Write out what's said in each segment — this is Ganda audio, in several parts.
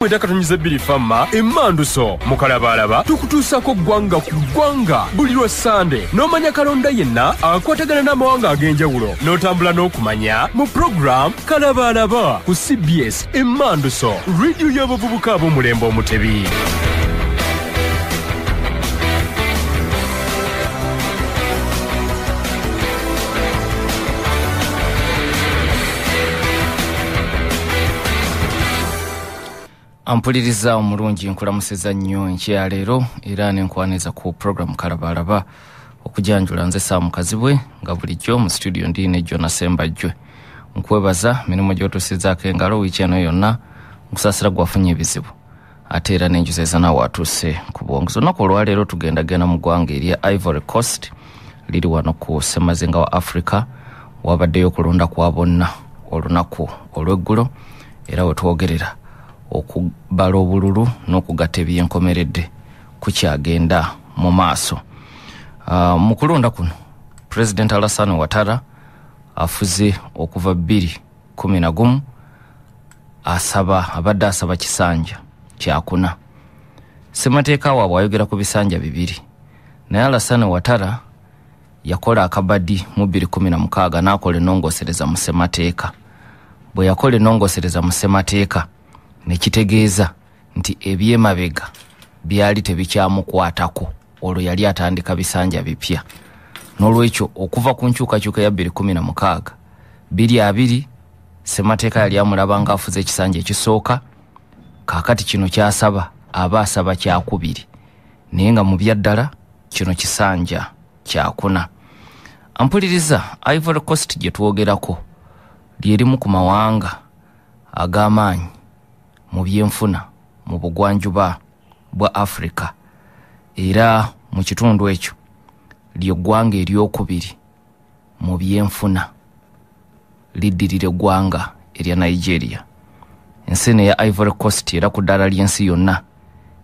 Mwetakatonyiza Billy Fama emmanduso mukalabalaba tukutuusako ggwanga ku ggwanga buli lwa Sunday n'omanya kalonda yenna akwatagana n'amawanga ag'enjawulo n'otambula n'okumanya mu program Kalabalaba ku CBS emmanduso radio y'abavubuka ab'omulembe omutebi. Ampuliriza omulungi nkulamuseza nnyo enkya leero era nenkwaniriza ku program Kalabalaba okujanjula nze Sam Kazibwe nga bulijjo mu studio ndi ne Jonas Mbajjwe. Nkwebaza mirimu gy'otusizaako engalo wiiki eno yonna nkusasira gwafunye ebizibu ate era n'enjuzeza naawe atuuse ku bwongezo. Olunaku olwaleero tugendagenda mu ggwanga erya Ivory Coast liri wano ku ssemazinga wa Africa. Wabaddeyo okulonda kwa bonna olunaku olw'eggulo era we twogerera okubala obululu n'okugatta ebyenkomeredde kukyagenda mu maaso. Mu kulonda kuno President Alassane Ouattara afuze okuva 2011 abadde asaba kisanja kyakuna. Ssemateeka waabwe ayogera ku bisanja bibiri, naye Alassane Ouattara yakola akabadi mu 2016 n'akola ennongosereza mu ssemateeka. Bwe yakola ennongosereza mu ssemateeka nekitegeeza nti ebyemabega byali tebikyamukwatako, olwo yali atandika bisanja bipya. N'olwekyo okuva ku nkyukakyuka ya 2016 20 ssemateeka yali amulaba nga afuze ekisanja ekisooka, kaakati kino kyasaba aba asaba kyakubiri, naye nga mu byaddala kino kisanja kyakuna. Ampuliriza Ivory Coast gye twogerako lyerimu ku mawanga ag'amaanyi mu byenfuna mu bugwanjuba bwa Africa, era mu kitundu ekyo lyo ggwanga eryokubiri mu byenfuna, liddirira eggwanga erya Nigeria. Ensi ya Ivory Coast era ku ddala ly'ensi yonna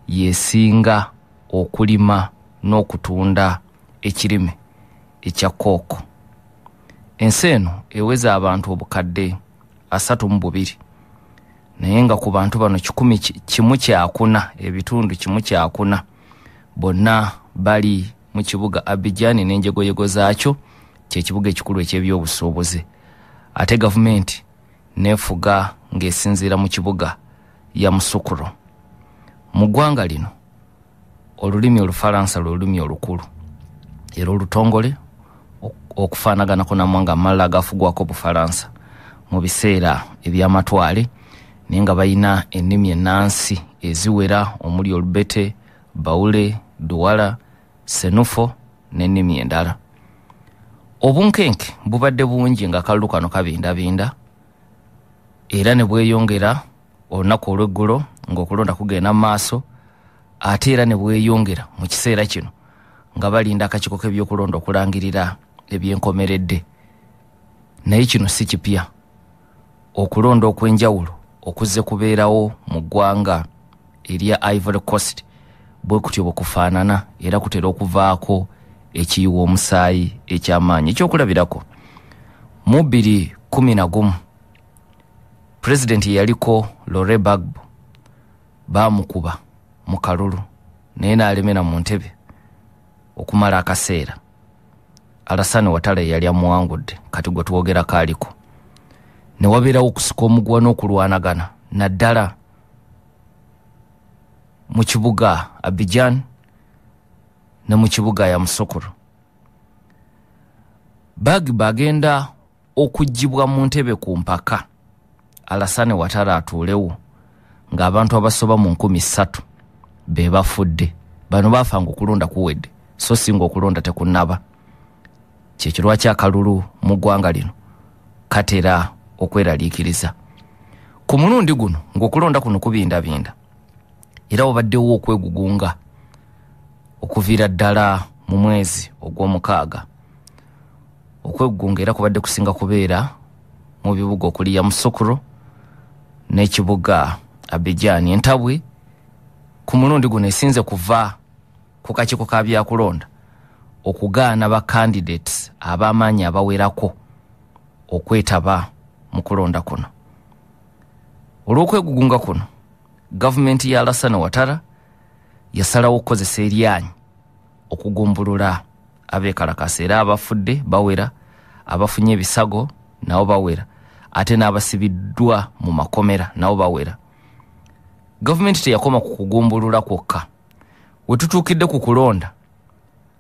yesinga okulima n'okutunda ekirime ekya kooko. Ensi eno eweza abantu obukadde 32, naye nga ku bantu bano 104 ebitundu 104 bonna bali mu kibuga Abidjan n'enjegoyego zaakyo, ky'ekibuga ekikulu eky'ebyobusuubuzi. Ate gavumenti nefuga ng'esinziira mu kibuga Yamoussoukro. Mu ggwanga lino olulimi Olufalansa lulimi olukulu era olutongole okufaanaganako n'amawanga amalala agafugwako Bufalansa mu biseera eby'amatwale, naye nga balina ennimi ennansi eziwera omuli Olubete, Baule, Douala, Senufo n'ennimi endala. Obunkenke bubadde bungi nga kalulu kano kabindabinda, era ne bweyongera olunaku olw'eggulo ng'okulonda kugenda maaso, ate era ne bweyongera mu kiseera kino nga balinda akakiiko k'ebyokulonda okulangirira ebyenkomeredde. Naye kino si kipya, okulonda okw'enjawulo okuzze kubeerawo mu ggwanga erya Ivory Coast bwe kutyo bwe kufaanana era kutera okuvaako ekiyiwa omusaayi eky'amaanyi. Ekyokulabirako mu 2011 Pulezidenti yaliko Laurent Gbagbo baamukuba mu kalulu naye n'alemera mu ntebe okumala akaseera. Alassane Ouattara yali amuwangudde, kati gwe twogerako aliko. Ne wabeerawo okusika omugwa n'okulwanagana naddala mu kibuga Abidjan ne mu kibuga Yamoussoukro. Gbagbo agenda okuggyibwa mu ntebe ku mpaka Alassane Ouattara atuulewo ng'abantu abasoba mu 3,000 be bafudde. Bano baafanga okulonda kuwedde so singa okulonda tekunnaba. Kyekirwa kyakalulu mu ggwanga lino katera okweraliikiriza. Ku mulundi guno ng'okulonda kuno kubindabinda era wabaddewo okwegugunga okuviira ddala mu mwezi ogw'omukaaga. Okwegugunga era kubadde kusinga kubeera mu bibuga okuli Yamoussoukro n'ekibuga Abidjan. Entabwe ku mulundi guno esinze kuva ku kakiiko ka byakulonda okugaana ba candidates ab'amaanyi abawerako okwetaba mu kulonda kuno. Olw'okwegugunga kuno gavumenti ya Alassane Ouattara yasalawo okukozesa eryanyi okugumbulula abeekalakaasa era abafudde bawera, abafunye ebisago nabo bawera, ate n'abasibiddwa mu makomera nabo bawera. Gavumenti teyakoma ku kugumbulula kwokka. We tutuukidde ku kulonda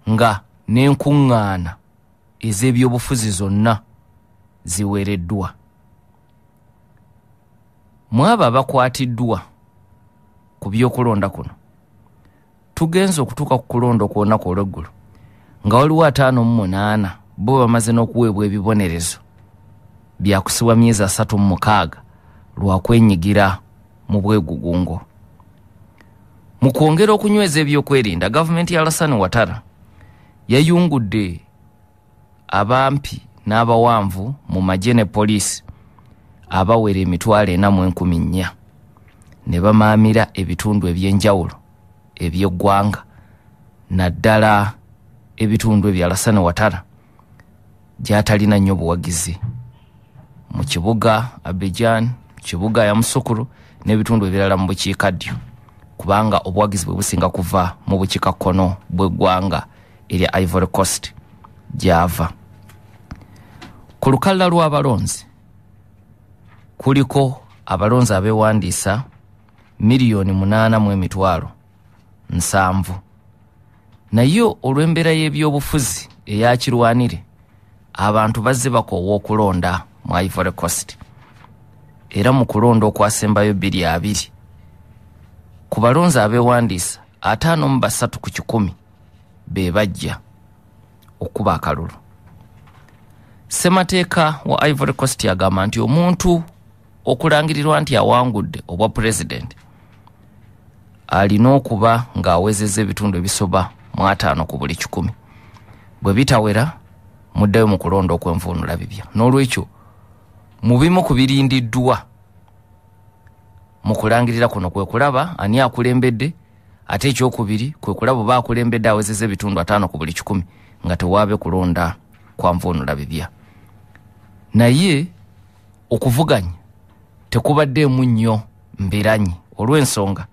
nga n'enkuŋŋaana ez'ebyobufuzi zonna ziweereddwa. Mu abo abakwatiddwa ku by'okulonda kuno, tugenze okutuuka ku kulonda okw'olunaku olw'eggulu nga waliwo 58 bo bamaze n'okuweebwa ebibonerezo bya kusibwa myezi 36 lwa kwenyigira mu bwegugungo. Mu kwongera okunyweza ebyokwerinda, gavumenti ya Alassane Ouattara yayungudde abampi n'abawanvu mu magye ne poliisi abawera 40,000 ne bamaamira ebitundu eby'enjawulo eby'eggwanga, naddala ebitundu ebya Alassane Ouattara gy'atalina nnyo buwagizi mu kibuga Abidjan, kibuga Yamoussoukro n'ebitundu ebirala mu bukiikaddyo, kubanga obuwagizi bwe businga kuva mu bukiikakkono bw'eggwanga erya Ivory Coast gy'ava. Ku lukalala lw'abalonzi kuliko abalonzi abeewandiisa 8,700,000, naye olw'embeera y'ebyobufuzi eyakirwanire abantu bazze bakoowa okulonda mu Ivory Coast, era mu kulonda okwasembayo 2 ku balonzi abeewandiisa 53 ku 100 be bajja okuba akalulu. Ssemateeka wa Ivory Coast yagamba nti omuntu okulangirirwa nti awangudde obwa pulezidenti alina okuba ng'awezezza ebitundu ebisoba mu 5 ku buli 100. Bwe bitawera muddayo mu kulonda okw'envuunula bibya. N'olwekyo mu bimu ku birindiddwa mu kulangirira kuno kwe kulaba ani akulembedde, ate ekyokubiri kwe kulaba oba akulembedde awezezza ebitundu 5 ku buli 100 nga tewaabe kulonda kwa nvuunula bibya. Naye okuvuganya tekubaddeemu nnyo mbiranyi olw'ensonga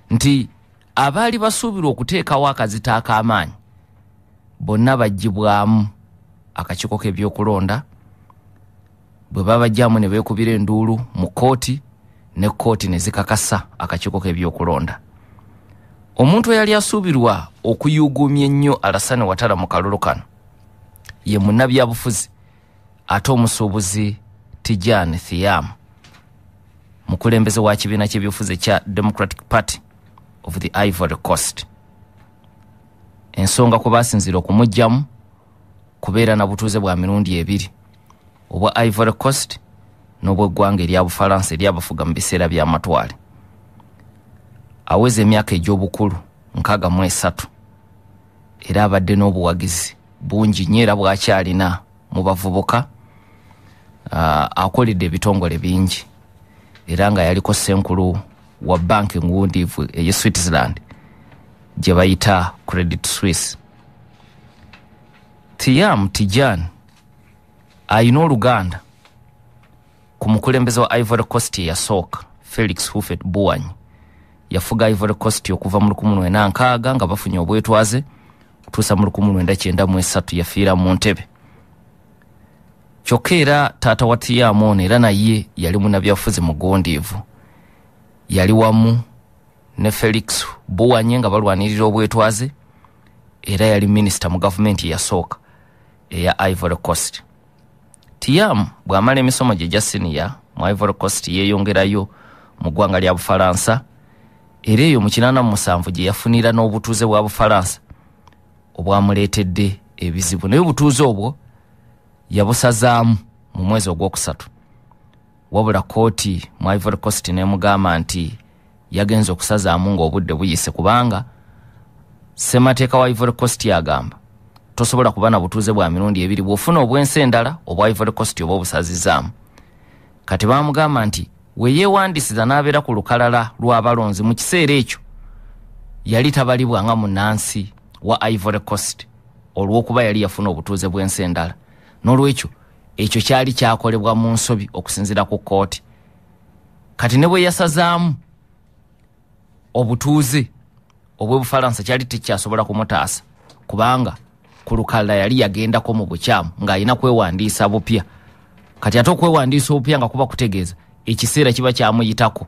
nti abaali basuubirwa okuteekawo akazita ak'amaanyi bonna baggibwamu akakiiko k'ebyokulonda, bwe babajjaamu ne beekubira enduulu mu kkooti, ne kkooti ne zikakasa akakiiko k'ebyokulonda. Omuntu eyali asuubirwa okuyuuguumya ennyo Alassane Ouattara mu kalulu kano ye munnabyabufuzi ate omusuubuzi Tidjane Thiam, mukulembeze wa kibiina ky'ebyobufuzi ekya Democratic Party of the Ivory Coast. Ensonga ku baasinzira okumuggyamu kubeera na butuuze bwa mirundi 2 obwa Ivory Coast n'obw'eggwanga erya Bufalansa eryabafuga mu biseera by'amatwale. Aweze emyaka egy'obukulu 63 era abadde n'obuwagizi bungi nnyo era bwakyalina mu bavubuka. Akoledde ebitongole bingi era nga yaliko ssenkulu wa banki ngundiivu ey'e Switzerland gye bayita Credit Suisse. Thiam Tidjane ayina oluganda ku mukulembeze wa Ivory Coast eyasooka Felix Houphouët-Boigny. Yafuga Ivory Coast okuva mu 1960 nga bafunye obwetwaze kutuusa mu 1993 yafiira mu ntebe. Kyokka era taata wa Thiam ono era naye yali munnabyabufuzi mugondiivu. Yali wamu ne Felix Boigny nga balwanirira obwetwaze era yali minisita mu gavumenti eyasooka eya Ivory Coast. Thiam bw'amala emisomo gye gya siniya mu Ivory Coast yeeyongerayo mu ggwanga lya Bufalansa era eyo mu 87 gye yafunira n'obutuuze bwa Bufalansa obwamuleetedde ebizibu, naye obutuuze obwo yabusazaamu mu mwezi ogwokusatu. Wabula kooti mu Ivory Coast n'emugamba nti yagenza okusazaamu ng'obudde buyise kubanga ssemateeka wa Ivory Coast yagamba tosobola kuba na butuuze bwa mirundi 2 bw'ofuna obwensi endala obwa Ivory Coast oba obusazizaamu. Kati baamugamba nti we yeewandisiza n'abeera ku lukalala lw'abalonzi mu kiseera ekyo yali tabalibwanga munnansi wa Ivory Coast olw'okuba yali yafuna obutuuze bw'ensi endala. N'olwekyo ekyo kyali kyakolebwa mu nsobi okusinziira ku kkooti. Kati ne bwe yasazaamu obutuuze obw'Obufalansa kyali tekyasobola kumutaasa kubanga ku lukalala yali yagendako mu bukyamu ng'alina kwewandiisa bupya. Kati ate okwewandiisa obupya nga kuba kutegeeza ekiseera kiba kyamuyitako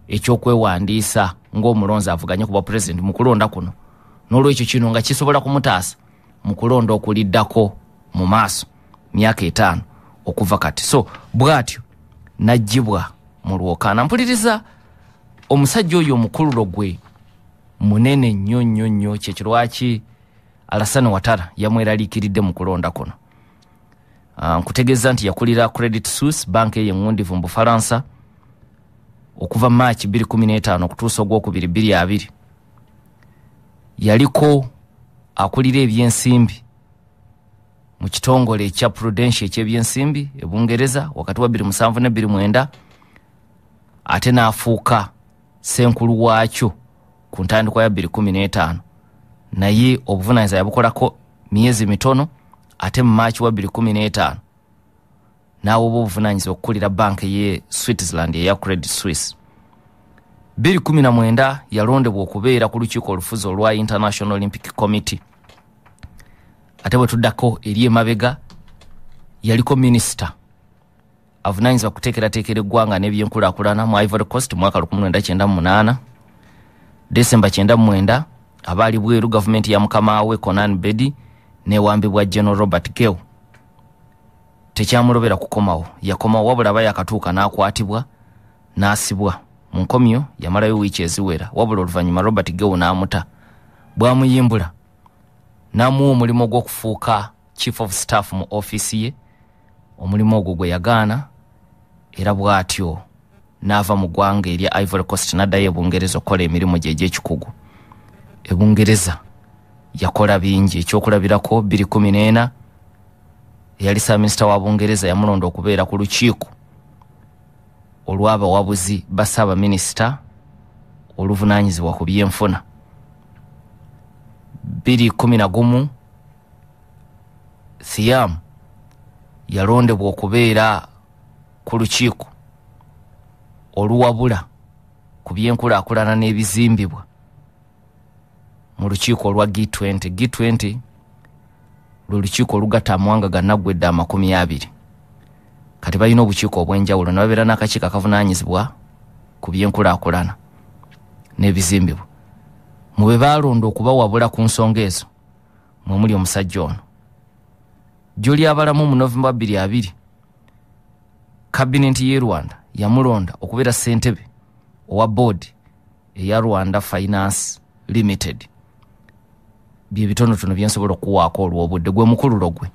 ekyokwewandiisa ng'omulonzi avuganye ku bwa pulezidenti mu kulonda kuno. N'olwekyo kino nga kisobola kumutaasa mu kulonda okuliddako mu maaso myaka 5 okuva kati. So bw'atyo najjibwa mu Lwokaana. Mpuliriza omusajja oyo omukululo gwe munene nnyo kyekirwaki Alassane Ouattara yamweraliikiridde mu kulonda kuno. Nkutegeeza nti yakulira Credit Suisse banka ey'engundivu mu Bufalansa okuva March 2015 okutuusa Ogwokubiri 2020. Yaliko akulira ebyensimbi mu kitongole ekya Prudential eky'ebyensimbi e Bungereza wakati wa 2007 ne 2009 ate n'afuuka senkulu waakyo ku ntandikwa ya 2015 naye obuvunaanyizibwa yabukolako myezi mitono ate mu March wa 2015 naawe obuvunaanyizibwa okukulira banka ye Switzerland eya Credit Suisse. 2019 yalondebwa okubeera ku lukiiko olufuzi olwa International Olympic Committee. Ate bwe tuddako eri emabega yaliko minisita avunaanyizibwa kuteekerateekera eggwanga n'ebyenkulaakulana mu Ivory Coast mwaka 1998. December 99 abaali bweru gavumenti ya mukama we Konan Bedi newambibwa General Robert Geu. Tekyamulobera kukomawo, yakomawo wabula aba yakatuuka n'akwatibwa n'asibwa. Mu nkomyo yamalayo wiiki eziwera wabula oluvannyuma Robert Geu n'amuta. Bwamuyimbula n'amuwa omulimu gw'okufuuka chief of staff mu office ye. Omulimu ogwo gwe yagaana era bw'atyo n'ava mu ggwanga erya Ivory Coast n'addayo e Bungereza okukola emirimu gye egy'ekikugu. E Bungereza yakola bingi. Ekyokulabirako 2014 yali Ssaabaminisita wa Bungereza yamulonda okubeera ku lukiiko olw'abawabuzi ba Ssaabaminisita oluvunaanyizibwa ku byenfuna. 2011 Thiam yalondebwa okubeera ku lukiiko oluwabula ku byenkulaakulana n'ebizimbibwa mu lukiiko olwa G20. G20 lukiiko olugatta amawanga gannaggwedde 20. Kati balina obukiiko obw'enjawulo ne babeera n'akakiiko akavunaanyizibwa ku byenkulaakulana n'ebizimbibwa. Mu be baalonda okubawabula ku nsonga ezo mwe muli omusajja ono. Gy'oli abalamu mu Novemba 2020 kabinenti y'e Rwanda yamulonda okubeera ssentebe owa board eya Rwanda Finance Limited. Bye bitonotono bye nsobola okuwaako olw'obudde gwe mukululo gwe.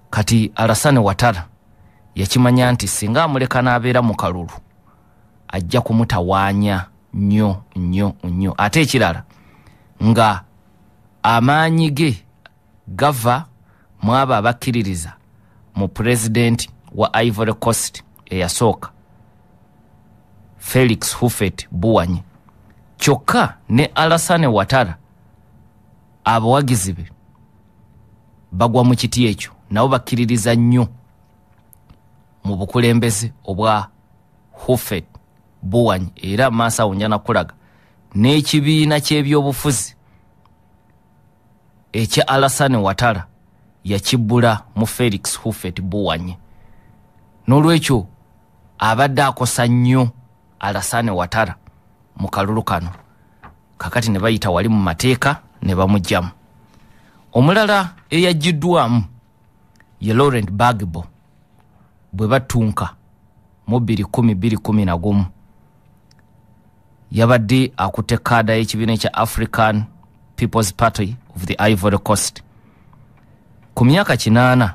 Kati Alassane Ouattara yakimanya nti singa amuleka n'abeera mu kalulu ajja kumutawaanya nnyo. Ate ekirala nga amaanyi ge gava mu abo abakkiririza mu pulezidenti wa Ivory Coast eyasooka Felix Houphouët-Boigny. Kyokka ne Alassane Ouattara abawagizi be bagwa mu kiti ekyo nabo bakkiririza nnyo mu bukulembeze obwa Houphouët-Boigny era maaso awo njana kulaga n'ekibiina ky'ebyobufuzi ekya Alassane Ouattara yakibbula mu Felix Houphouët-Boigny. N'olwekyo abadde akosa nnyo Alassane Ouattara mu kalulu kano. Kakati ne bayita wali mu mateeka ne bamugyamu. Omulala eyaggiddwamu ye Laurent Gbagbo bwe batunka mu 2011 yabadde akutte kaada y'ekibiina ekya African People's Party of the Ivory Coast. Ku myaka 8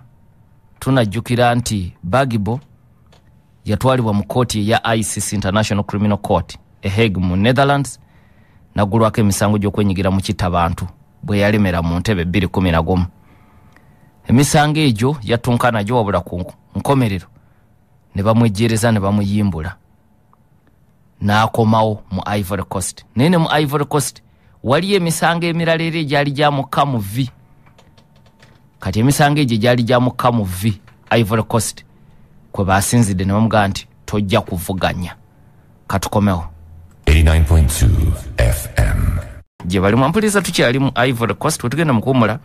tunajjukira nti Gbagbo yatwalibwa mu kooti eya ICC International Criminal Court e Hague mu Netherlands naggulwako emisango gy'okwenyigira mu kittabantu bwe yalemera mu ntebe 2011. Emisango egyo yatunka nagyo wabula ku nkomerero ne bamwejjereza ne bamuyimbula n'akomawo mu Ivory Coast. Naye mu Ivory Coast waliyo emisango emirala era egyali gyamukka mu V. Kati emisango egyo gyali gyamukka mu V Ivory Coast kwe basinzidde ne bamugamba nti tojja kuvuganya katukomewo. 89.2 FM. Je bali mwampuliriza tukyali mu Ivory Coast tugenda mukumula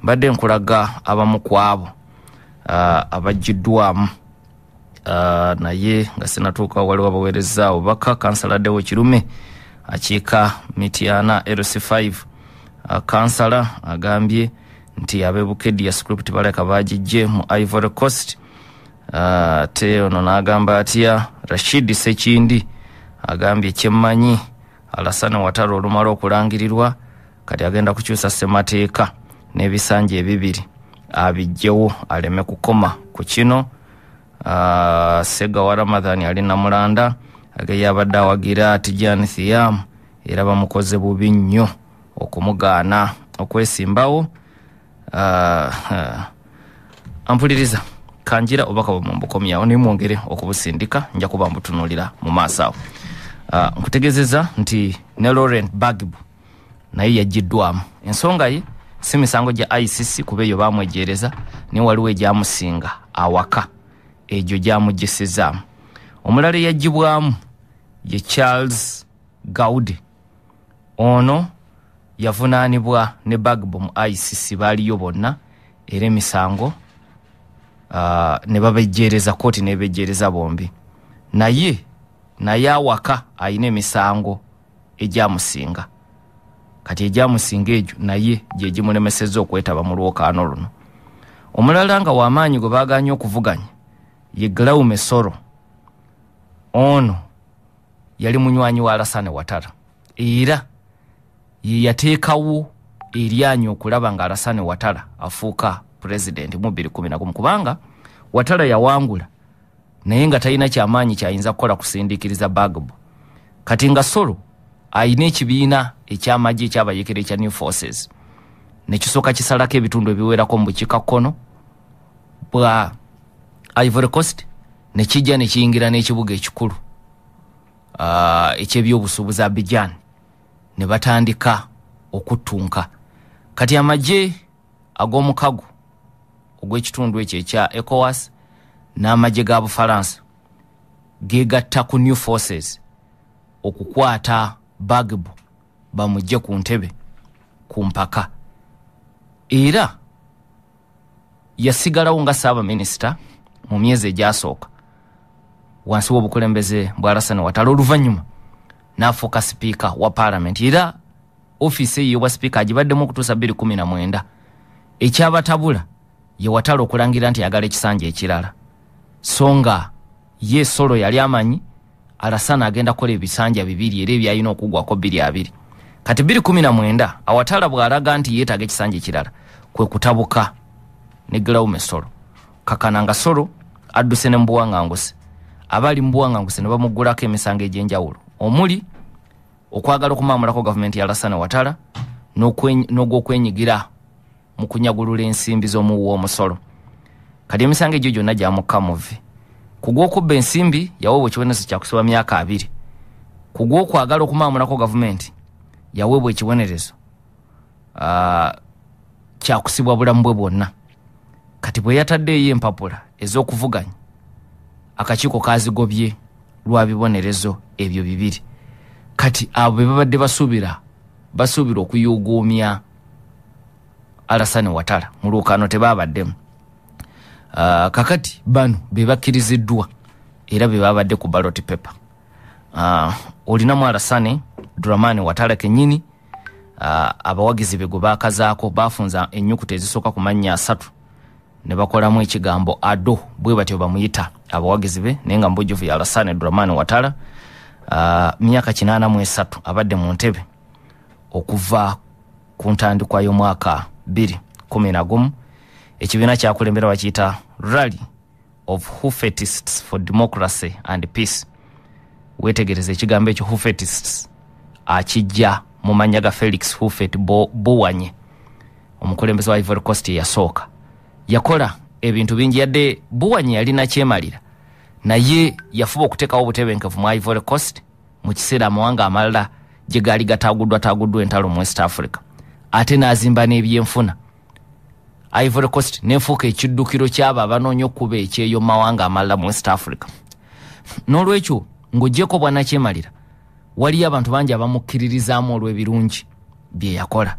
badde nkulaga abamu kwabo abajiddwamu naye nga sinatuuka waliwo abaweereza obubaka kansala Dewo Kirume akiika Mityana LC5 kansala agambye nti abebukedde script baleka bagijje mu Ivory Coast te ono n'agamba atya Rashid Sekindi agambye kyemmanyi Alassane Ouattara olumala okulangirirwa kati agenda kukyusa ssemateeka n'ebisanja ebibiri abijjewo aleme kukoma ku kino. Sega Ramadhan ali na mulanda ageye abadde awagira Tijani Thiam era bamukoze bubi nnyo okumugaana okwesimbawo. Ampuliriza kanjira obaka bw'ombukomyawo nimwongere okubusindika nja kuba mbutunulira mu maaso awo. Nkutegezeza nti ne Laurent Gbagbo naye yajiddwamu ensonga ye si misango gya ICC kubeyo bamwejereza ne waliwo egyamusinga awaka ejo gyamugjesezaamu. Omulala yajibwamu ye Charles Gaude ono yavunaanibwa ne Gbagbo mu ICC baaliyo bonna era emisango ne babejereza kooti n'ebejereza bombi naye awaka ayina emisango egyamusinga kati egyamusinga ejo naye gye gimulemesezza okwetaba mu lwokaano luno. Omulala nga w'amaanyi gwe baaganye okuvuganya ye Glaume Soro ono yali munywanyi wa Alassane Ouattara era ye yateekawo eryanyi okulaba nga Alassane Ouattara afuuka president mu 2011 kubanga Ouattara yawangula naye nga talina kyamaanyi kyayinza kukola kusindikiriza Gbagbo kati nga Soro ayina ekibiina ekyamagye ekyabayekera ekya New Forces nekisooka kisalako ebitundu ebiwerako mu bukiikakkono bwa Ivory Coast nekijja nekiyingira n'ekibuga ekikulu ekyebyobusuubuzi Abidjan ne batandika okuttunka kati amagye ag'omukago ogw'ekitundu ekyo ekya ECOWAS n'amagye ga Bufalansa geegatta ku New Forces okukwata Gbagbo bamugye ku ntebe ku mpaka era yasigalawo nga Ssaabaminisita mu myezi egyasooka wansi w'obukulembeze bwa Alassane Ouattara oluvannyuma n'afuuka sipiika wa Parliament era ofiisi ye wa sipiika agibaddemu okutuusa 2019 ekyabatabula ye Ouattara okulangira nti yagala ekisanja ekirala so nga ye Soro yali amanyi Alassane agenda kukola ebisanja bibiri era ebyalina okugwako 2 kati 2019 Ouattara bw'alaga nti yeetaaga ekisanja ekirala kwe kutabuka ne Glaume Soro kakananga Soro adduse ne Mbuwanganguse abali Mbuwanganguse ne bamuggulako emisango egy'enjawulo omuli okwagala okumaamulako gavumenti ya Alassane Ouattara n'ogw'okwenyigira mu kunyagulula ensimbi z'omuwu w'omusolo kati emisango egyo gyonna gyamukka muvi ku gw'okubba ensimbi yaweebwa ekibonerezo kya kusibwa myaka 2 ku gw'okwagala okumaamulako gavumenti yaweebwa ekibonerezo kya kusibwa bulamu bwe bwonna kati bwe yataddeeyo empapula ez'okuvuganya akakiiko kaazigobye lwa bibonerezo ebyo 2 kati abo be babadde basuubira okuyuuguumya Alassane Ouattara mu lwokaano tebaabaddemu kakati bano be bakkiriziddwa era be babadde ku ballot paper olinamu Alassane Dramane Ouattara kennyini abawagizi be gwe baakazaako baafunza ennyukuta ezisooka ku mannya 3 ne bakolamu ekigambo ado bwe batyo bamuyita abawagizi be naye nga mbujjuvu ya Alassane Dramane Ouattara myaka 83 abadde mu ntebe okuva ku ntandikwa y'omwaka 2011 ekibiina kyakulembera bakiyita Rally of Houfetists for Democracy and Peace. Wetegereza ekigambo ekyo Houfetists akijja mu mannya ga Felix Houphouët-Boigny omukulembeze wa Ivory Coast yasooka yakola ebintu bingi yadde Boigny yalina kyemalira naye yafuba okuteekawo obutebenkevu mu Ivory Coast mu kiseera amawanga amalala gye gaali gataguddwa entalo mu West Africa ate n'azimba n'ebyenfuna Ivory Coast nefuuka ekiddukiro ky'abo abanoonya okkuba ekyeyo mu mawanga amalala mu West Africa. N'olwekyo ng'oggyeko bwannakyemalira wali abantu bangi abamukkiririzaamu olw'ebirungi bye yakola.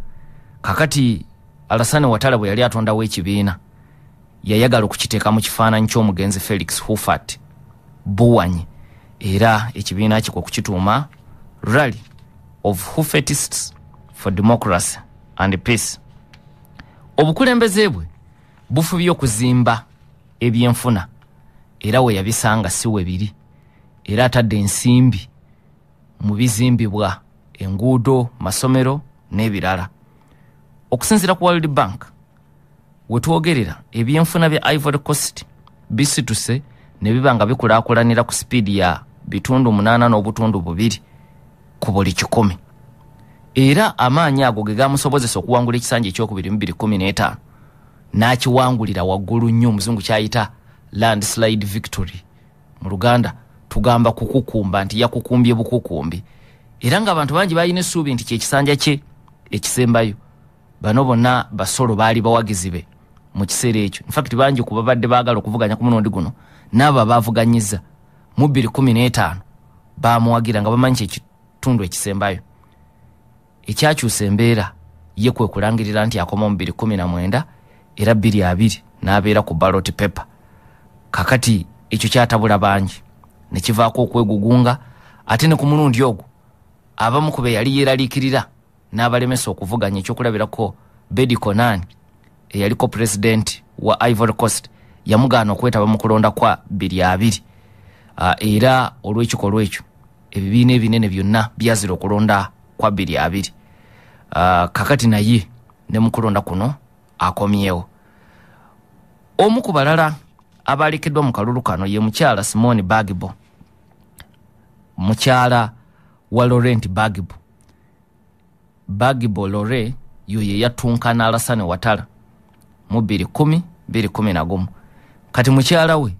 Kakati Alassane Ouattara bwe yali atondawo ekibiina yayagala okukiteeka mu kifaananyi ky'omugenzi Felix Houphouët Boigny, era ekibiina kiko kukituuma Rally of Houphouetists for Democracy and Peace. Obukulembeze bwe bufubye okuzimba ebyenfuna era we yabisanga si we biri, era atadde ensimbi mu bizimbibwa enguudo, masomero n'ebirala. Okusinziira ku World Bank, we twogerera ebyenfuna bya Ivory Coast bisituse ne biba nga bikulaakulanira ku sipiidi ya 8.2 ku buli 100. Era amaanyi ago ge gamusobozesa okuwangula ekisanja ekyokubiri mu 2015 n'akiwangulira waggulu nnyo, omuzungu kyayita landslide victory. Mu Luganda tugamba kukukumba, nti yakukumbye bukukumbi. Era ng'abantu bangi balina essuubi nti kyekisanja kye ekisembayo. Bano bonna basolo baali bawagizi be mu kiseera ekyo. In fact bangi ku babadde baagala okuvuganya ku munondi guno n'abo abaavuganyiza mu 2015 baamuwagira nga bamanyi ekitundu ekisembayo. Ekyakyusa embeera ye kwe kulangirira nti akoma mu 2019 era 2020 n'abeera ku ballot paper. Kakati ekyo kyatabula bangi ne kivaako okwegugunga, ate ne ku mulundi ogwo abamu ku be yali yeeraliikirira n'abalemesa okuvuganya. Ekyokulabirako Bedi Konani eyaliko president wa Ivory Coast yamugaana okwetaba mu kulonda kwa 2020. Era olw'ekikolwa ekyo ebibiina ebinene byonna byazira okulonda kwa 2020. Kakati naye ne mu kulonda kuno akomyewo. Omu ku balala abalekeddwa mu kalulu kano ye mukyala Simone Bagbo, mukyala wa Laurent Gbagbo. Gbagbo Lore yo ye yatunkana Alassane Ouattara mu 2011. Kati mukyala we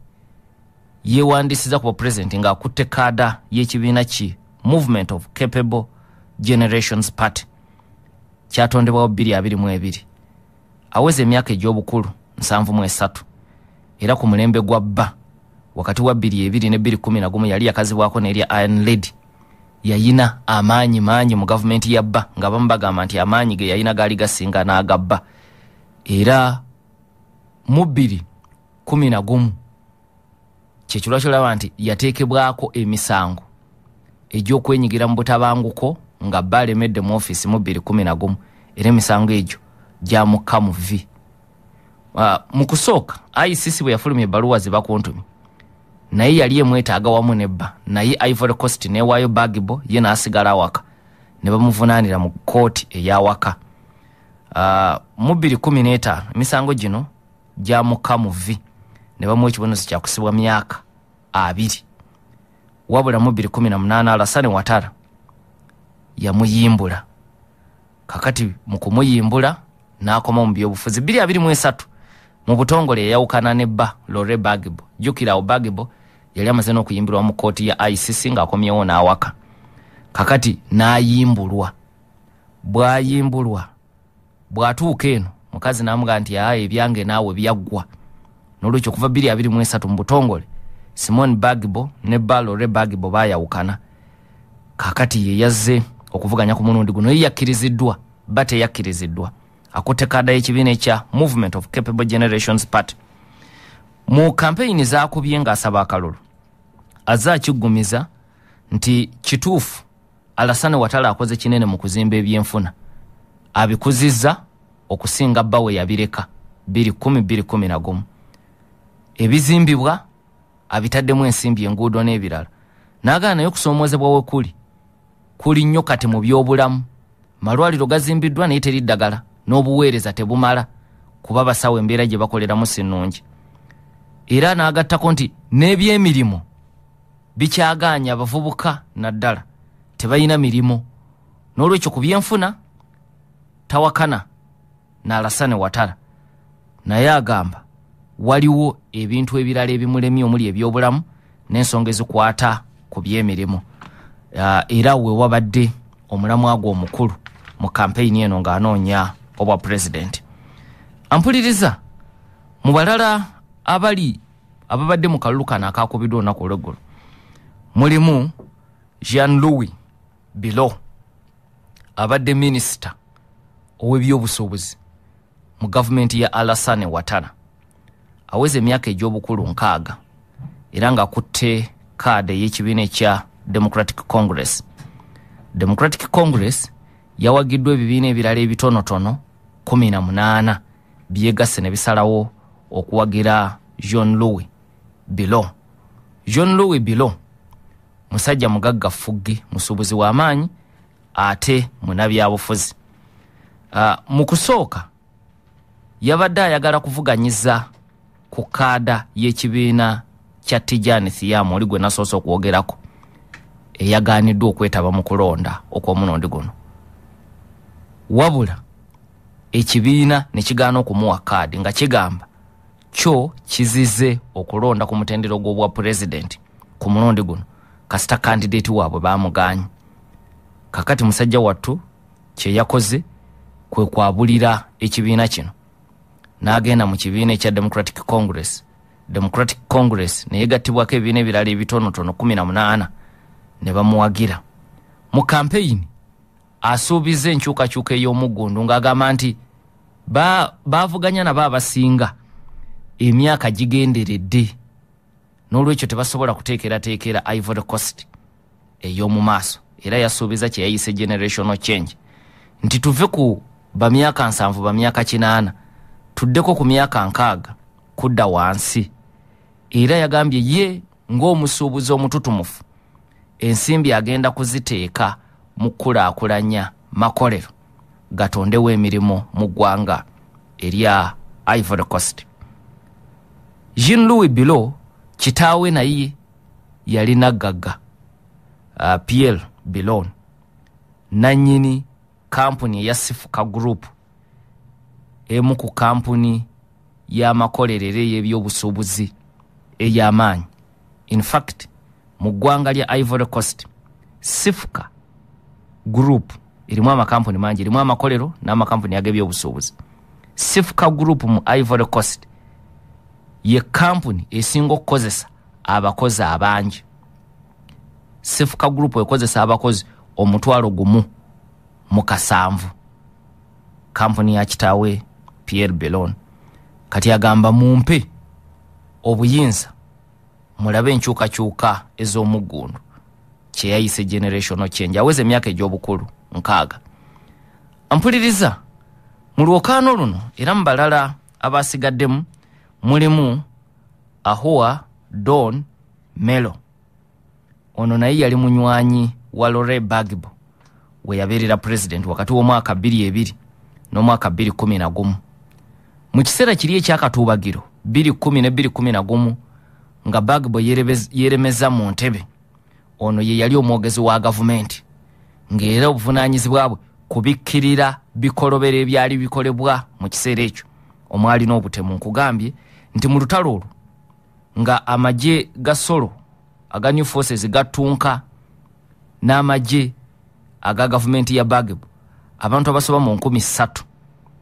yeewandisiza ku president nga akutte kaada y'ekibiina ki Movement of Capable Generations Party kyatondebwawo 2022. Aweze emyaka egy'obukulu 73 era ku mulembe gwa bba wakati wa 2020 ne 2011 yali yakazibwako n'erya Iron Lady. Yayina amaanyi mangi mu gavumenti ya bba nga bamu bagamba nti amaanyi ge yayina gaali gasinga n'agabba. Era mu 2011 kyekiro kyolaba nti yateekebwako emisango egy'okwenyigira mu butabanguko nga bba alemedde mu office mu 2011 era emisango egyo gyamukka mu V. Mu kusooka ICC bwe yafulumya ebbaluwa ze bakuntumi naye yali emwetaaga wamu nebba, naye Ivory Coast neewaayo Bagbo ye n'asigala awaka ne bamuvunaanira mu kooti ey'awaka. Mu 2015 emisango gino gyamukka mu V ne bamuwa ekibonerezo kya kusibwa myaka 2. Wabula mu 2018 Alassane Ouattara yamuyimbula. Kakati mu kumuyimbula n'akoma mu byobufuzi 2023 mu butongole yayawukana nebba Laurent Gbagbo. Jjukira Gbagbo yali amaze n'okuyimbulwa mu kooti ya ICC ng'akomyewo n'awaka. Kakati n'ayimbulwa. Bw'ayimbulwa bw'atuuka eno mukazi n'amugaa nti ebyange naawe byaggwa. N'olwekyo kuva 2023 mu butongole Simone Bagbo ne Laurent Gbagbo baayawukana. Kakati ye yazze okuvuganya ku mulundi guno, ye yakkiriziddwa bate yakkiriziddwa akutte kaada y'ekibiina ekya Movement of Capable Generations Party. Mu kampeyini zaakubye ng'asaba akalulu azze akiggumiza nti kituufu Alassane Ouattara akoze kinene mu kuzimba ebyenfuna, abikuzizza okusinga bba we yabireka 2011. Ebizimbibwa abitaddemu ensimbi, enguudo n'ebirala. N'agaana naye okusoomoozebwa we kuli nnyo kati mu by'obulamu. Malwaliro gazimbiddwa naye teri ddagala, n'obuweereza tebumala kuba basawo embeera gye bakoleramu si nnungi. Era n'agattako nti n'ebyemirimu bikyagaanya abavubuka naddala tebalina mirimu. N'olwekyo ku byenfuna tawakana na Alassane Ouattara, naye agamba waliwo ebintu ebirala ebimulemye omuli ebyobulamu n'ensonga ezikwata ku byemirimu. Era we wabadde omulamwa gwo omukulu mu kampeyini eno ng'anoonya obwa president. Ampuliriza mu balala ababadde mu kalulu kano akakubiddwa olunaku olw'eggulo mulimu Jean-Louis Bilo abadde minister ow'ebyobusuubuzi mu gavumenti ya Alassane Ouattara aweze emyaka egy'obukulu 6 era nga akutte kaada y'ekibiina ekya Democratic Congress. Democratic Congress yawagiddwa ebibiina ebirala ebitonotono 18 byegasse ne bisalawo okuwagira Jean-Louis Bilo. Jean-Louis Bilo musajja mugagga fuggi, musuubuzi w'amaanyi ate munabyabufuzi. Mu kusooka yabadde ayagala kuvuganyiza ku kaada y'ekibiina kya Tijani Thiam oli gwe nasoose okwogerako eyagaaniddwa okwetaba mu kulonda okw'omulundi guno. Wabula ekibiina ne kigaana okumuwa kaadi nga kigamba kyo kizize okulonda ku mutendero gw'obwa pulezidenti ku mulundi guno kasita kandidate waabwe baamugaanyi. Kakati musajja wattu kye yakoze kwe kwabulira ekibiina kino n'agenda mu kibiina ekya Democratic Congress. Democratic Congress ne yegattibwako ebibiina ebirala ebitonotono 18 ne bamuwagira. Mu campaign asuubiza enkyukakyuka ey'omuggundu ng'agamba nti baavuganya nabo abasinga emyaka gigenderedde n'olwekyo tebasobola kuteekerateekera Ivory Coast ey'omu maaso. Era yasuubiza kye yayise generational change nti tuve ku bamyaka 7 bamyaka 8 tuddeko ku myaka 6 kudda wansi. Era yagambye ye ng'omusuubuzi omututumufu ensimbi agenda kuziteeka mu kulaakulanya makolero gatondewo emirimu mu ggwanga erya Ivory Coast. Jean-Louis Bilo kitaawe naye yalina gagga Pierre Bilo nannyini kampuni eya Sifuka Group, emu ku kampuni y'amakolerere y'ebyobusuubuzi ey'amaanyi. In fact mu ggwanga lya Ivory Coast Sifuka Group erimu amakampuni mangi, erimu amakolero n'amakampuni ag'ebyobusuubuzi. Sifuka Group mu Ivory Coast ye kampuni esinga okukozesa abakozi abangi. Sifuka Group ekozesa abakozi 1,700. Kampuni ya kitaawe Pierre Belon kati agamba mumpe obuyinza mulabe enkyukakyuka ez'omuggundu kye yayise generational change. Aweze emyaka egy'obukulu 6. Ampuliriza mu lwokaano luno era mu balala abasigaddemu mulimu Ahua Don Melo. Ono naye yali munywanyi wa Laurent Gbagbo we yabeerera president wakati w'omwaka 2002 n'omwaka 2011. Mu kiseera kiri ekyakatuubagiro 2010 ne 2011 nga Gbagbo yeremeza mu ntebe, ono ye yali omwogezi wa gavumenti ng'era obuvunaanyizibwa bwe kubikkirira bikolobero ebyali bikolebwa mu kiseera ekyo omwali n'obutemu. Nkugambye nti mu lutalo olwo nga amagye ga Solo aga New Forces gatunka n'amagye aga gavumenti ya Gbagbo, abantu abasoba mu 3,000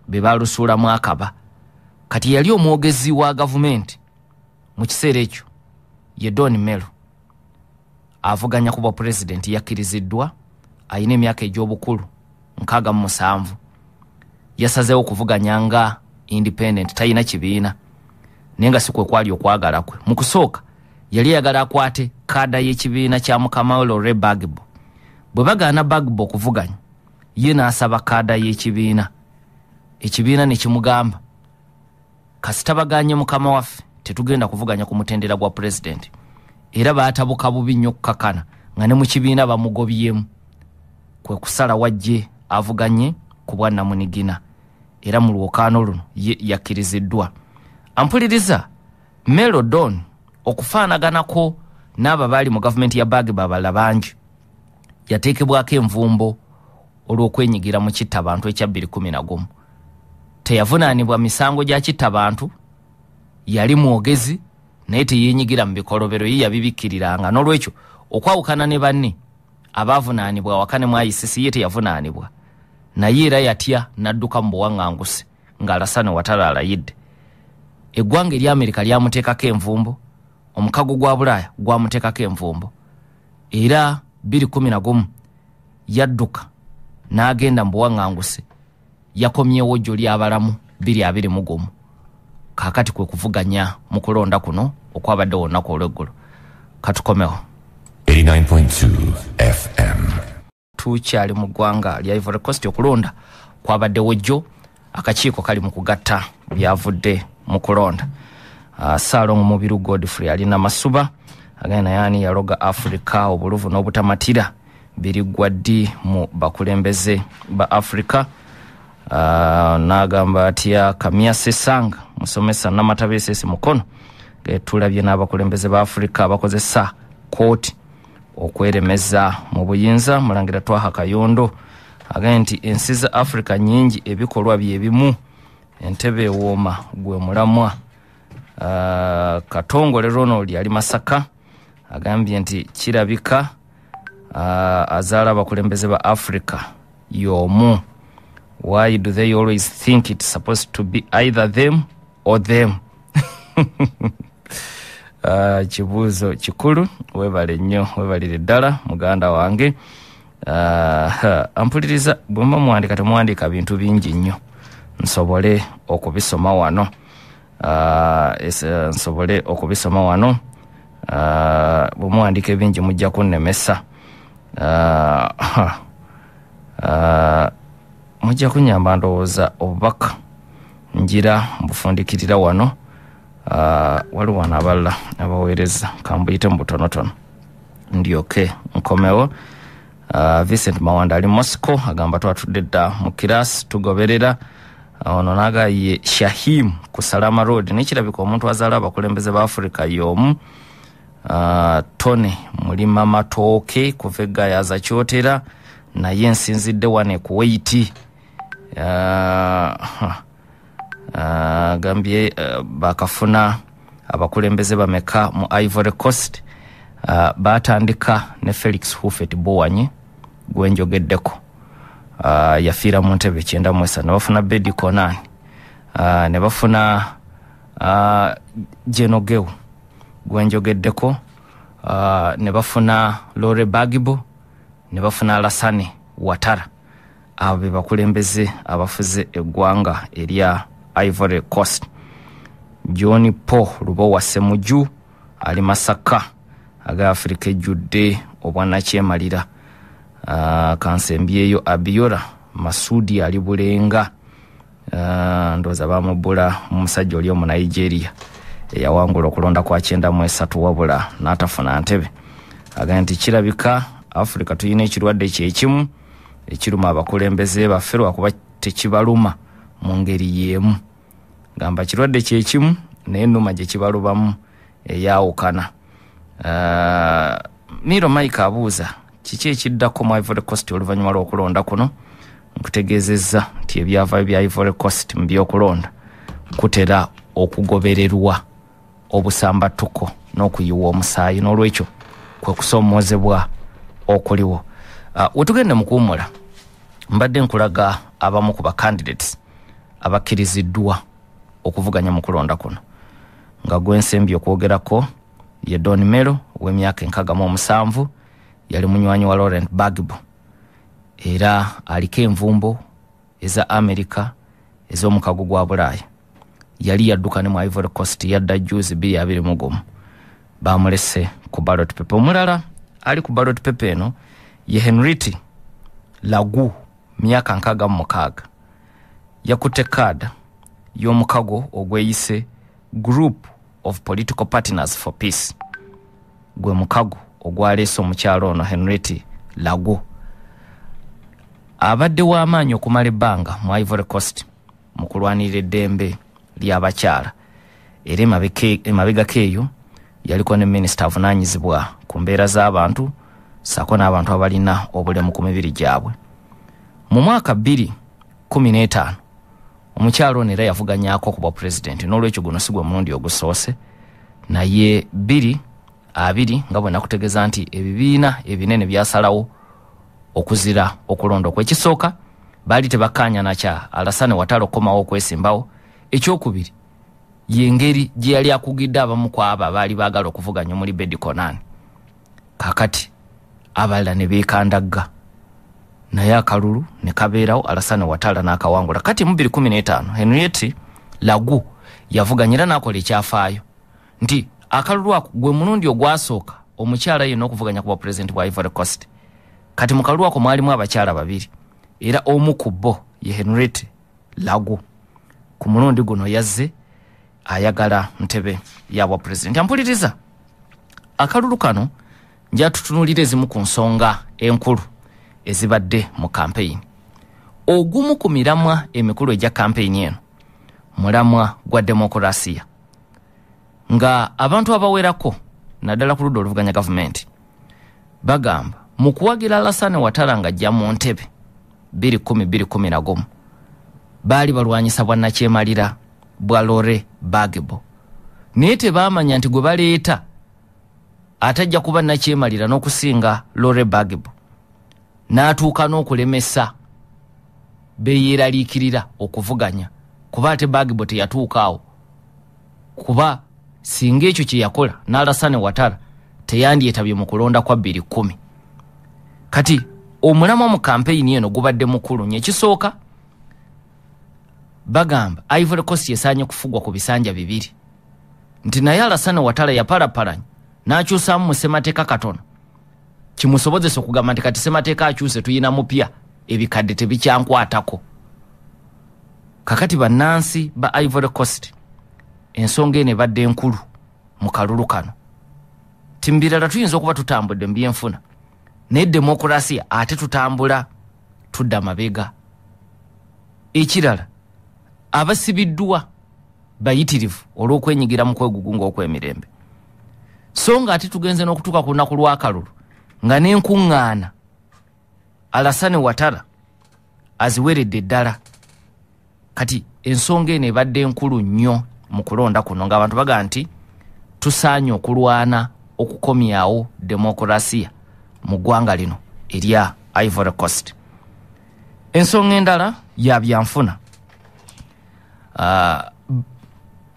be balusuulamu akaba. Kati yali omwogezi wa gavumenti mu kiseera ekyo ye Don Melo avuganya kuba president yakkiriziddwa, ayina emyaka egy'obukulu 67. Yasazeewo okuvuganya nga independent, tayina kibiina naye nga si kwe kwali okwagala kwe. Mu kusooka yali yagala akwate kaada y'ekibiina kya mukama we Laurent Gbagbo. Bwe bagaana Gbagbo okuvuganya ye n'asaba kaada y'ekibiina. Ekibiina ne kimugamba kasita baganye mukama waffe tetugenda kuvuganya ku mutendera gwa president. Era baatabuka bubi nnyo okukakana nga ne mu kibiina bamugobyemu. Kwe kusala wajje avuganye ku bwannamunigina era mu lwokaano luno yakkiriziddwa. Ampuliriza Melo Don okufaanaganako n'abo baali mu gavumenti ya Gbagbo abalala bangi yateekebwako envumbo olw'okwenyigira mu kittabantu ekya 2011. Teyavunaanibwa misango gya kittabantu, yali mwogezi naye teyeenyigira mu bikolobero, ye yabibikkiriranga. N'olwekyo okwawukana ne banne abaavunaanibwa wakane mu ICC ye teyavunaanibwa, naye era yatya n'adduka mu buwaŋŋanguse nga Alassane Ouattara alayidde. Eggwanga erya Amerika lyamuteekako envumbo, omukago gwa Bulaaya gwamuteekako envumbo. Era 2011 yadduka n'agenda mbuwaŋŋanguse yakomyewo jjo ly'abalamu 221 kaakati kwe kuvuganya mu kulonda kuno okwabadde wonnaku olw'eggulu katukomewo 89.2 FM. tukyali mu ggwanga lya Ivory Coast okulonda kwabaddewo jjo akakiiko kali mu kugatta byavudde mu kulonda. Saalongo Mubiru Godfrey alina masuba agenda yani yaloga Africa obuluvu n'obutamatira birigwa ddi mu bakulembeze ba Africa. N'agamba atya Kamia Sesanga musomesa n'amatabesesi mukono getulabye n'abakulembeze ba Africa abakozesa kooti okweremeza mu buyinza. Mulangira Twaha Kayondo agamba nti ensi za Africa nyingi ebikolwa byebimu entebe wooma gwe mulamwa. Katongole Ronald ali Masaka agambye nti kirabika azaala abakulembeze ba Africa y'omu. Why do they always think it's supposed to be either them or them? Kibuuzo kikulu webale nnyo webalire ddala muganda wange. Ampuliriza bwe muwandika temuwandiika bintu bingi nnyo nsobole okubisoma wano. Nsobole okubisoma wano. Bwe muwandika bingi mujja kunnemesa. Mujja kunyamba ndowooza obubaka njira mbufundikirira wano. Waliwo wano abalala abaweereza kambuyite mu butonotono ndyoke nkomewo. Vincent Mawanda ali Moscow agamba twatudde dda mu kirasi tugoberera. Ono nagaye Shahim ku Salama Road nekirabika omuntu azaala abakulembeze ba Africa y'omu. Tone mulima matooke kuva eggaayaza kyotera naye nsinzidde wane ku Kuwait. Gambye bakafuna abakulembeze bameka mu Ivory Coast. Batandika ne Felix Houphouët Boigny gwenjogeddeko. Yafiira mu ntebe 9 ne bafuna Bedi Konani. Ne bafuna Jenogeu gwenjogeddeko. Ne bafuna Lore Bagibo ne bafuna Alassane Ouattara. Abo be bakulembeze abafuze eggwanga erya Ivory Coast. John Paul Lubowa Semuju ali Masaka aga Africa ejjudde obwanakyemalira. Kansembyeyo Abiola Masudi ali Bulenga. Ndoza bamubula musajja oli mu Nigeria eyawangula okulonda kwa 93 wabula n'atafuna ntebe. Agamba nti kirabika Africa tuyina ekirwadde kyekimu ekiruma abakulembeze baffe lwakuba tekibaluma mu ngeri y'emu. Gamba kirwadde kyekimu naye ennuma gye kibalubamu eyawukana. Miro Mike abuuza kiki ekiddako mu Ivory Coast oluvannyuma lw'okulonda kuno. Nkutegeezezza nti ebyava bya Ivory Coast mu by'okulonda kutera okugobererwa obusambattuko n'okuyiwa omusaayi n'olwekyo kwe kusoomoozebwa okuliwo. Wetugende mu kuwummula mbadde nkulaga abamu ku bacandidates abakkiriziddwa okuvuganya mu kulonda kuno nga gw'ensembi okwogerako ye Don Melo w'emyaka 67 yali munywanyi wa Laurent Gbagbo era aliko envumbo eza Amerika ez'omukago gwa Bulaaya. Yali yadduka ne mu Ivory Coast yadda juzi 2021 bamulese ku ballot paper. Omulala ali ku ballot paper eno ye Henriette Lagu myaka 66 yakutte kaada y'omukago ogweyise Group of Political Partners for Peace. Gwe mukago ogwaleese omukyalo ono Henriette Lagu. Abadde w'amaanyi okumala ebbanga mu Ivory Coast mu kulwanirira eddembe ly'abakyala era emabegako eyo yaliko ne minisita avunaanyizibwa ku mbeera z'abantu ssaako n'abantu abalina obulemu ku mibiri gyabwe. Mu mwaka 2015 omukyalo ono era yavuganyaako ku bwa pulezidenti n'olwekyo guno si gwe mulundi ogusoose naye 2020 nga bwe nakutegeeza nti ebibiina ebinene byasalawo okuzira okulonda okw'ekisooka baali tebakkaanya nakya Alassane Ouattara okukomawo okwesimbawo. Ekyokubiri yengeri gye yali akugidde abamu ku abo abaali baagala okuvuganya omuli Bedi Konani. Kaakati abalala ne beekandagga naye akalulu ne kabeerawo, Alassane Ouattara n'akawangula. Kati mu 2015 Henriette Lagu yavuganyira n'akola ekyafaayo nti akalulu ako gwe mulundi ogwasooka omukyala yenna okuvuganya ku bwa president bwa Ivory Coast. Kati mu kalulu ako mwalimu abakyala babiri era omu ku bo ye Henriette Lagu. Ku mulundi guno yazze ayagala ntebe ya bwa president. Ampuliriza akalulu kano nja tutunulire zimu ku nsonga enkulu ezibadde mu campaign. Ogumu ku miramwa emikulu egya campaign eno mulamwa gwa demokrasia, nga abantu abawerako naddala ku ludda oluvuganya gavumenti bagamba mu kuwagira Alassane Ouattara nga ajja mu ntebe 2011 baali balwanyisa bwannakyemalira bwa Laurent Gbagbo, naye tebaamanya nti gwe baleeta atajja kuba nakyemalira n'okusinga Laurent Gbagbo n'atuuka n'okulemesa beyeeraliikirira okuvuganya, kuba ate Gbagbo teyatuukaawo, kuba singa ekyo kye yakola n'Alassane Ouattara teyandyetabye mu kulonda kwa 2010. Kati omulamwa mu kampeyini eno gubadde mukulu nnyo. Ekisooka bagamba Ivory Coast yesaanye kufugwa ku bisanja bibiri, nti naye Alassane Ouattara yapalapalanya n'akyusaamu mu ssemateeka katono kimusobozesa okugamba nti kati ssemateeka akyuse tuyina mupya ebikadde tebikyankwatako. Kakati bannansi ba Ivory Coast ensonga eno ebadde enkulu mu kalulu kano. Timbirala tuyinza okuba tutambudde mu byenfuna naye demokrasia ate tutambula tudda mabega. Ekirala abasibiddwa bayitirivu olw'okwenyigira mu kwegugunga okw'emirembe. So nga ate tugenze n'okutuuka ku lunaku lw'akalulu nga n'enkuŋŋaana Alassane Ouattara aziweredde ddala. Kati ensonga eno ebadde enkulu nnyo mu kulonda kuno, ng'abantu baga nti tusaanye okulwana okukomyawo demokrasia mu ggwanga lino erya Ivory Coast. Ensonga endala ya byanfuna,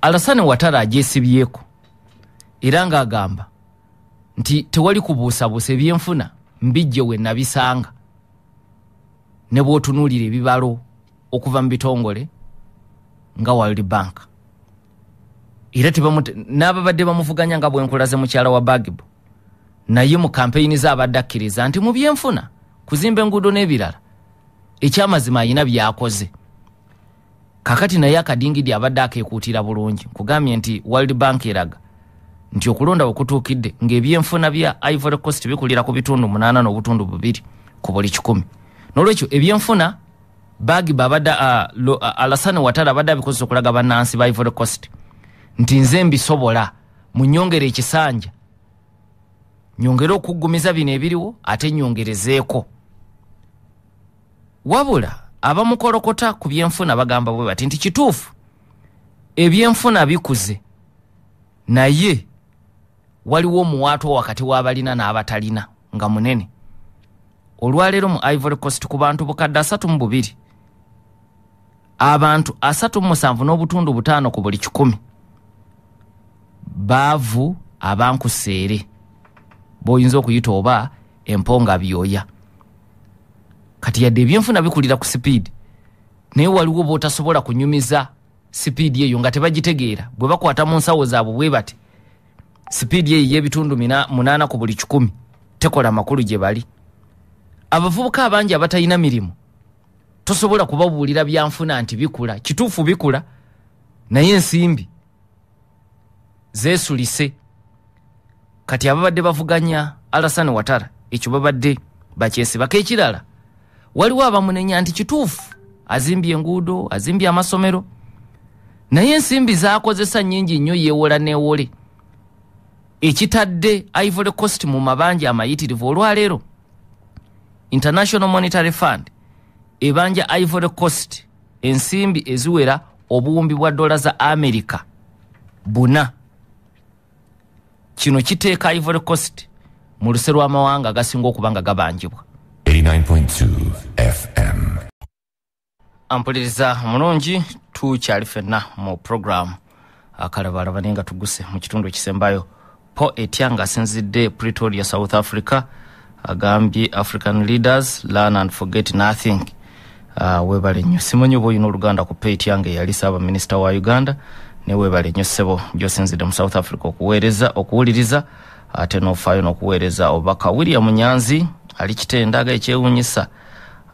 Alassane Ouattara agyesibyeko era ng'agamba nti tewali kubuusabuusa ebyenfuna mbijje we nabisanga, ne bw'otunuulira ebibalo okuva mu bitongole nga World Bank. Era n'ababadde bamuvuganya nga bwenkulaze mukyala wa Gbagbo, naye mu kampeyini z'abadde akkiriza nti mu byenfuna kuzimba enguudo n'ebirala ekyamazima ayina byakoze. Kakati naye akadingidi abadde akeekuutira bulungi. Kugambye nti World Bank eraga nti okulonda okutuukidde ng'ebyenfuna bya Ivory Coast bikulira ku bitundu 8.2 ku buli 100. N'olwekyo ebyenfuna Gbagbo abadde Alassane Ouattara abadde abikozesa okulaga bannansi ba Ivory Coast nti nze mbisobola, mu nnyongera ekisanja, nyongera okuggumiza bino ebiriwo ate nyongerezeeko. Wabula abamukolokota ku byenfuna bagamba bwe bati nti kituufu ebyenfuna bikuze, naye waliwo omuwaato wakati w'abalina n'abatalina nga munene. Olwaleero mu Ivory Coast ku bantu bukadde 32, abantu 37.5 ku buli 100 baavu abankuseere, boyinza okuyita oba emponga byoya. Kati yadde ebyenfuna bikulira ku speed, naye waliwo bootasobola kunyumiza speed eyo nga tebagitegeera. Bwe bakwata mu nsawo zaabwe bwe bati speed eyo y'ebitundu 8 ku buli 100 tekola makulu gye bali. Abavubuka abangi abatalina mirimu tosobola kubabuulira byanfuna nti bikula. Kituufu bikula, naye ensimbi zeesulise. Kati ababadde bavuganya Alassane Ouattara ekyo babadde bakyesibako. Ekirala waliwo abamunenya nti kituufu azimbye enguudo, azimbye amasomero, naye ensimbi zaakozesa nnyingi nnyo yeewola neewole, ekitadde Ivory Coast mu mabanja amayitirivu. Olwaleero International Monetary Fund ebanja Ivory Coast ensimbi eziwera obuwumbi bwa dola za Amerika 4. Kino kiteeka Ivory Coast mu luse lw'amawanga agasinga okuba nga gabanjibwa. 89.2 FM. Ampuliriza mulungi, tukyali ffenna mu program akalabalaba nenga tuguse mu kitundu ekisembayo po etyanga asinzidde Pretoria, South Africa. agambye African leaders learn and forget nothing. Webale nnyo simanyi oba olina oluganda ku page yange yali Ssaabaminisita wa Uganda ne webale nnyo ssebo gy'osinzidde mu South Africa okuwuliriza ate n'ofaayo n'okuweereza obubaka. William Nyanzi ali Kitendaga ekyewuunyisa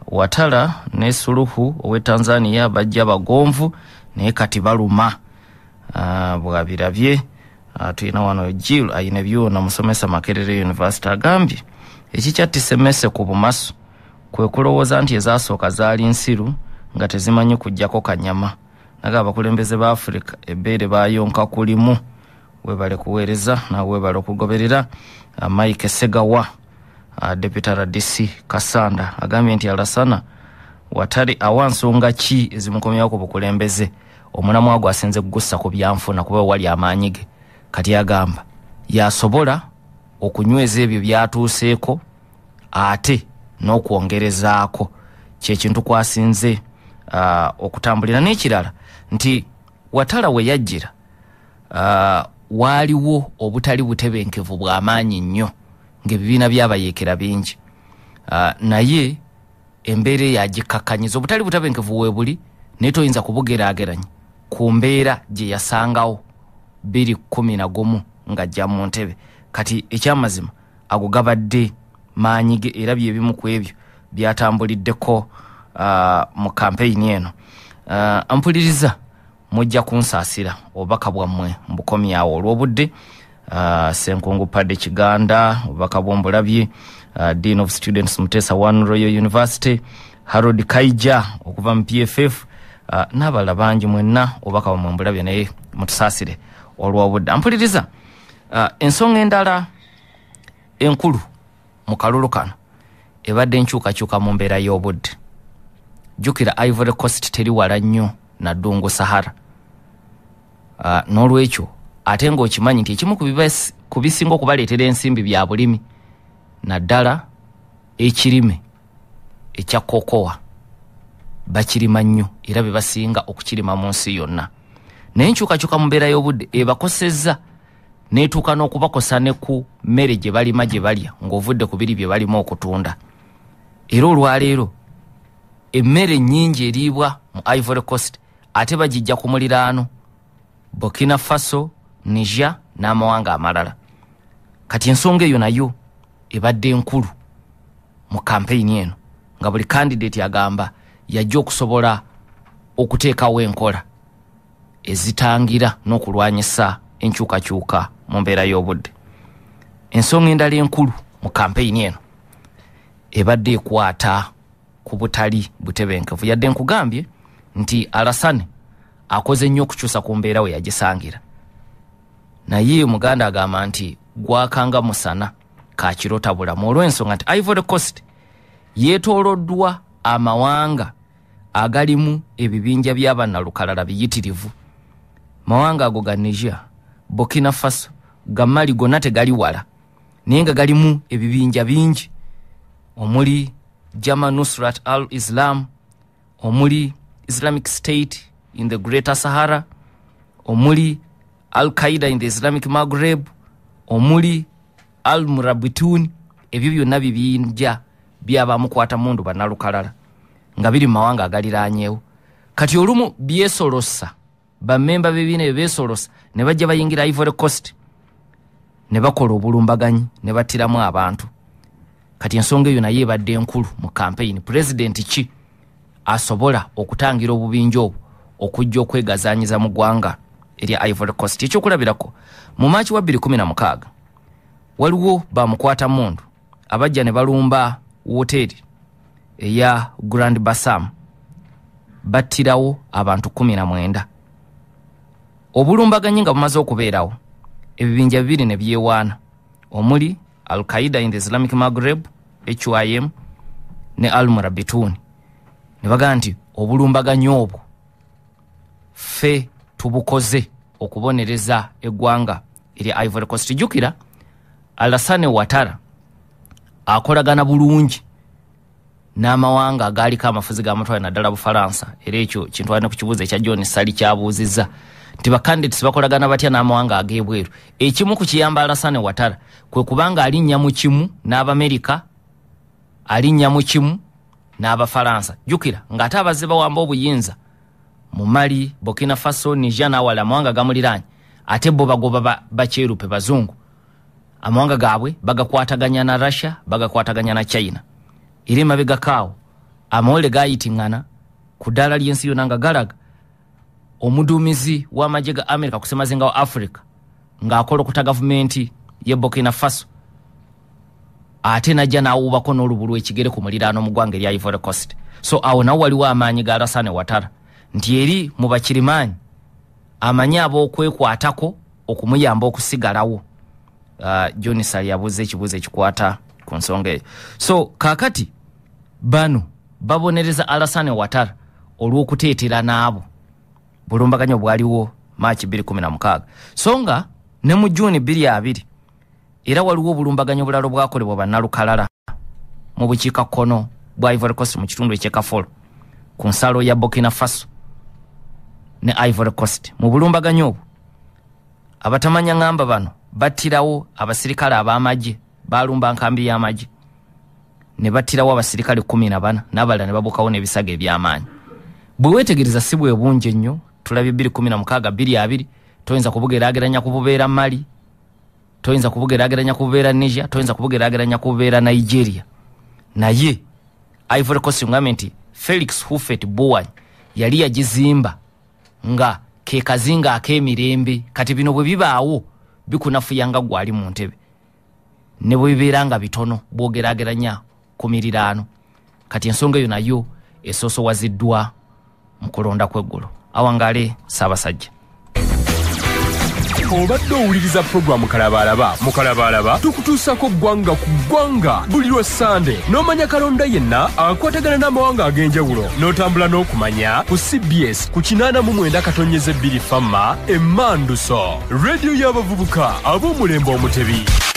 Watara ne Suluhu ow'e Tanzania bajja bagonvu naye kati baluma. Bwabirabye tulina wano Jill ayina byonna musomesa Makerere University agambye ekikyattise Mese ku bumaso kwe kulowooza nti ezasooka zaali nsiru nga tezimanyi kujjako kanyama. Naga abakulembeze ba Africa ebbeere bayonka kulimu. Webale kuweereza na webale okugoberera. Mike Segawa Deputy RDC Kasanda agambye nti Alasana Watari awansonga ki ezimukomyawo ku bukulembeze. Omulamwa gwa asenze kugussa ku byanfuna kuba wali amaanyige. Kati agamba yasobola okunyweza ebyo byatuuseeko ate n'okwongerezaako kyekintu kwasinze okutambulira. N'ekirala nti Watara we yajjira waaliwo obutali butebenkevu bw'amaanyi nnyo ng'ebibiina by'abayeekera bingi, naye embeera yagikakkanyiza. Obutali butebenkevu weebuli naye toyinza kubugeraageranya ku mbeera gye yasangawo 2011 ng'ajja mu ntebe. Kati ekyamazima ago gabadde maanyi ge era byebimu ku ebyo byatambuliddeko mu kampeyini eno. Ampuliriza mujja kunsaasira obubaka bwammwe mbukomyawo olw'obudde. Senkungu Padde Kiganda obubaka bw'ombulabye. Dean of Students Mutesa One Royal University, Harold Kaija okuva mu PFF, n'abalala bangi mwenna obubaka bwammwe mbulabye naye mutusaasire olw'obudde. Ampuliriza ensonga endala enkulu mu kalulu kano ebadde enkyukakyuka mu mbeera y'obudde. Jjukira Ivory Coast teri wala nnyo na Ddungu Sahara. N'olwekyo ate ng'okimanyi nti ekimu ku bisinga okubaleetera ensimbi bya bulimi naddala ekirime ekya kokowa bakirima nnyo era be basinga okukirima mu nsi yonna. Naye enkyukakyuka mu mbeera y'obudde ebakosezza n'etuuka n'okubakosa ne ku mmere gye balima gye balya ng'ovudde ku biri bye balima okutunda. Era olwaleero emmere nnyingi eriibwa mu Ivory Coast ate bagijja ku muliraano Burkina Faso, Niger n'amawanga amalala. Kati ensonga eyo nayo ebadde enkulu mu kampeyini eno nga buli candidate agamba yajja okusobola okuteekawo enkola ezitangira n'okulwanyisa enkyukakyuka mu mbeera y'obudde. Ensonga endala enkulu mu kampeyini eno ebadde ekwata ku butali butebenkevu. Yadde nkugambye nti Alasane akoze nnyo okukyusa ku mbeera we yagisangira, naye Muganda agamba nti gwakanga musana kakirota bulamu olw'ensonga nti Ivory Coast yeetooloddwa amawanga agalimu ebibinja by'abannalukalala biyitirivu. Mawanga ago ga Niger, Burkina Faso, ga Mali gonna tegali wala naye nga galimu ebibinja bingi, omuli Jama Nusrat al-Islam, omuli Islamic State in the Greater Sahara, omuli Al-Qaeda in the Islamic Maghreb, omuli Al-Murabitun. Ebyo byonna bibinja byabamukwata mundu bannalukalala nga biri mu mawanga agaliraanyeewo. Kati olumu byesolosa bammemba b'ebibiina ebyo beesolosa ne bajja bayingira Ivory Coast ne bakola obulumbaganyi ne battiramu abantu. Kati ensonga eyo naye ebadde enkulu mu kampeyini. Pulezidenti ki asobola okutangira obubinja obwo okujja okwegazaanyiza mu ggwanga erya Ivory Coast? Ekyokulabirako mu Maaci wa 2016 waliwo bamukwata mundu abajja ne balumba woteri eya Grand Bassam, battirawo abantu 19. Obulumbaganyi nga bumaze okubeerawo, ebibinja bibiri ne byewaana, omuli Al-Qaeda in the Islamic Maghreb HYM ne Al-Murabitun. Ne baga nti obulumbaganyi obwo ffe tubukoze okubonereza eggwanga eri Ivory Coast. Jjukira Alassane Ouattara akolagana bulungi n'amawanga agaaliko amafuzi g'amatwale naddala Bufalansa. Era ekyo kintu alina ku kibuuzo ekya John Sali kyabuuzizza nti bakandidates bakolagana batya n'amawanga ag'ebweru. Ekimu ku kiyamba Alassane Ouattara kwe kubanga alinnya mu kimu n'Abamerika alinya mu kimu n'Abafalansa. Jukira ng'ate abazze bawamba obuyinza mu Mali, Burkina Faso, Niger n'awala amawanga gamuliranye, ate bo bagoba bakyerupe bazungu. Amawanga gaabwe bagakwataganya na Russia, bagakwataganya na China. Iri mabega kaawo amawole gayitingana ku ddala ly'ensi yonna nga galaga omuduumizi w'amagye ga America kusemazinga wa Africa ng'akola okuta gavumenti ye Burkina Faso ate najja n'awuubako n'olubulu ekigere ku muliraano mu ggwanga erya Ivory Coast. So awo nawo waliwo amaanyi ga Alassane Ouattara nti eri mu bakirimaanyi amanyi ab'okwekwatako okumuyamba okusigalawo. John Sali yabuze ekibuuzo ekikwata ku nsonga eyo. So kaakati bano babonereza Alassane Ouattara olw'okuteetera n'abo bulumbaganyo bwaliwo Maachi 2016. So nga ne mu June 2020 era waliwo obulumbaganyo bulalo bwakolebwa bannalukalala mu bukiikakkono bwa Ivory Coast mu kitundu eky'Ekafolo ku nsalo ya Burkina Faso ne Ivory Coast. Mu bulumbaganyo obwo abatamanya ngamba bano battirawo abasirikale ab'amagye, balumba nkambi y'amagye ne battirawo abasirikale 14 n'abalala ne babukawo n'ebisago eby'amaanyi. Bwe weetegereza si bwe bungi ennyo, tulabye 2016 2020 toyinza kubugeraageranya kububeera Mali, toyinza kubugeraageranya kububeera Niger, toyinza kubugeraageranya kububeera Nigeria. Naye Ivory Coast ngambe nti Felix Houphouët-Boigny yali yagizimba nga ke kazinga ak'emirembe, kati bino bwe bibaawo bikunafuyanga gwali mu ntebe ne bwe bibeera nga bitono bwogeraageranya ku miriraano. Kati ensonga eyo nayo esoosowaziddwa mu kulonda kw'eggulu. Awangale Ssaabasajja. Obadde owuliriza programu Kalabalaba tukutuusako ggwanga ku ggwanga buli lwa Sande n'omanya kalonda yenna akwatagana n'amawanga ag'enjawulo n'otambula n'okumanya ku CBS ku 89.2 Famma Emmanduso, radio y'abavubuka ab'omulembe Omutebi.